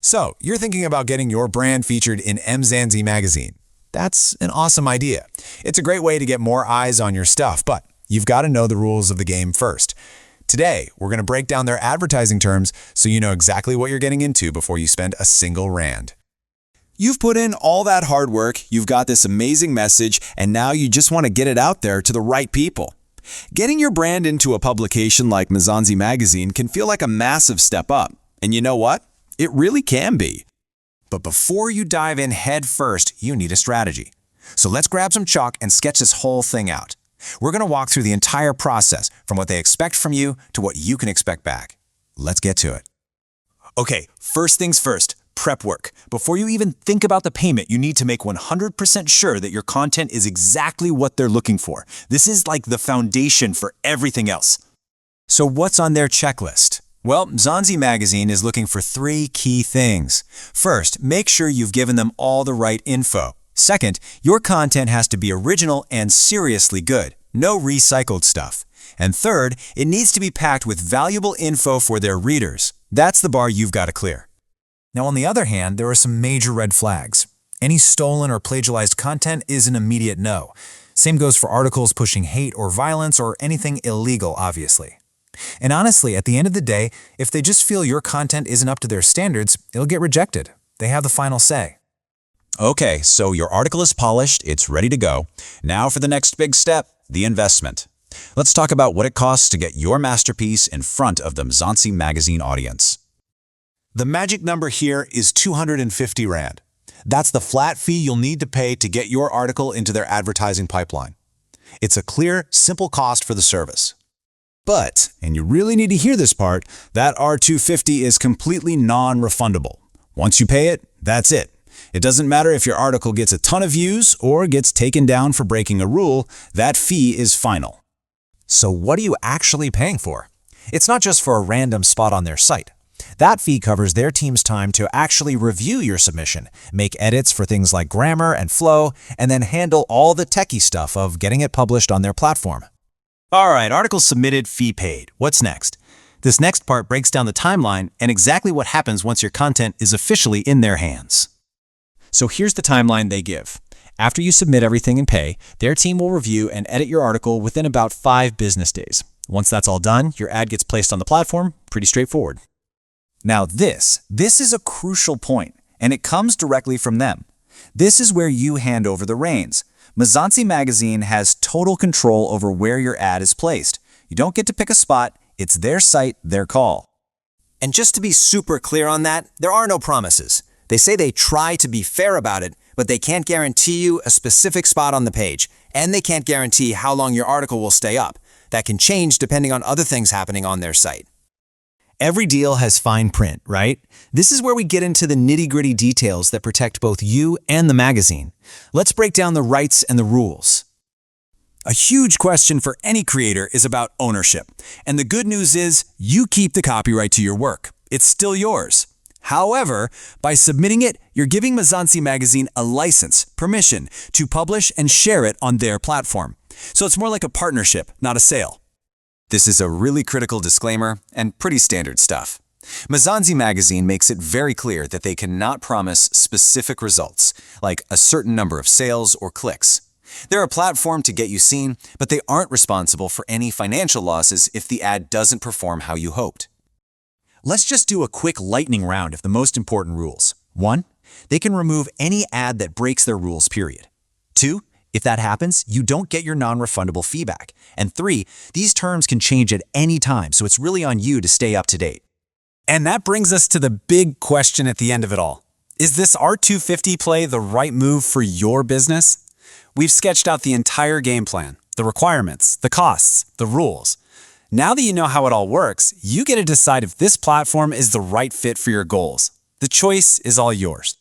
So, you're thinking about getting your brand featured in Mzansi Magazine. That's an awesome idea. It's a great way to get more eyes on your stuff, but you've got to know the rules of the game first. Today, we're going to break down their advertising terms so you know exactly what you're getting into before you spend a single rand. You've put in all that hard work, you've got this amazing message, and now you just want to get it out there to the right people. Getting your brand into a publication like Mzansi Magazine can feel like a massive step up. And you know what? It really can be. But before you dive in head first, you need a strategy. So let's grab some chalk and sketch this whole thing out. We're going to walk through the entire process, from what they expect from you to what you can expect back. Let's get to it. Okay, first things first, prep work. Before you even think about the payment, you need to make 100% sure that your content is exactly what they're looking for. This is like the foundation for everything else. So what's on their checklist? Well, Mzansi Magazine is looking for 3 key things. First, make sure you've given them all the right info. Second, your content has to be original and seriously good. No recycled stuff. And third, it needs to be packed with valuable info for their readers. That's the bar you've got to clear. Now, on the other hand, there are some major red flags. Any stolen or plagiarized content is an immediate no. Same goes for articles pushing hate or violence or anything illegal, obviously. And honestly, at the end of the day, if they just feel your content isn't up to their standards, it'll get rejected. They have the final say. Okay, so your article is polished, it's ready to go. Now for the next big step, the investment. Let's talk about what it costs to get your masterpiece in front of the Mzansi Magazine audience. The magic number here is 250 Rand. That's the flat fee you'll need to pay to get your article into their advertising pipeline. It's a clear, simple cost for the service. But, and you really need to hear this part, that R250 is completely non-refundable. Once you pay it, that's it. It doesn't matter if your article gets a ton of views or gets taken down for breaking a rule, that fee is final. So what are you actually paying for? It's not just for a random spot on their site. That fee covers their team's time to actually review your submission, make edits for things like grammar and flow, and then handle all the techie stuff of getting it published on their platform. All right, article submitted, fee paid. What's next? This next part breaks down the timeline and exactly what happens once your content is officially in their hands. So here's the timeline they give. After you submit everything and pay, their team will review and edit your article within about 5 business days. Once that's all done, your ad gets placed on the platform. Pretty straightforward. Now this is a crucial point, and it comes directly from them. This is where you hand over the reins. Mzansi Magazine has total control over where your ad is placed. You don't get to pick a spot. It's their site, their call. And just to be super clear on that, there are no promises. They say they try to be fair about it, but they can't guarantee you a specific spot on the page, and they can't guarantee how long your article will stay up. That can change depending on other things happening on their site. Every deal has fine print, right? This is where we get into the nitty-gritty details that protect both you and the magazine. Let's break down the rights and the rules. A huge question for any creator is about ownership. And the good news is you keep the copyright to your work. It's still yours. However, by submitting it, you're giving Mzansi Magazine a license, permission, to publish and share it on their platform. So it's more like a partnership, not a sale. This is a really critical disclaimer and pretty standard stuff. Mzansi Magazine makes it very clear that they cannot promise specific results, like a certain number of sales or clicks. They're a platform to get you seen, but they aren't responsible for any financial losses if the ad doesn't perform how you hoped. Let's just do a quick lightning round of the most important rules. 1. They can remove any ad that breaks their rules, period. 2. If that happens, you don't get your non-refundable feedback. And 3, these terms can change at any time, so it's really on you to stay up to date. And that brings us to the big question at the end of it all. Is this R250 play the right move for your business? We've sketched out the entire game plan, the requirements, the costs, the rules. Now that you know how it all works, you get to decide if this platform is the right fit for your goals. The choice is all yours.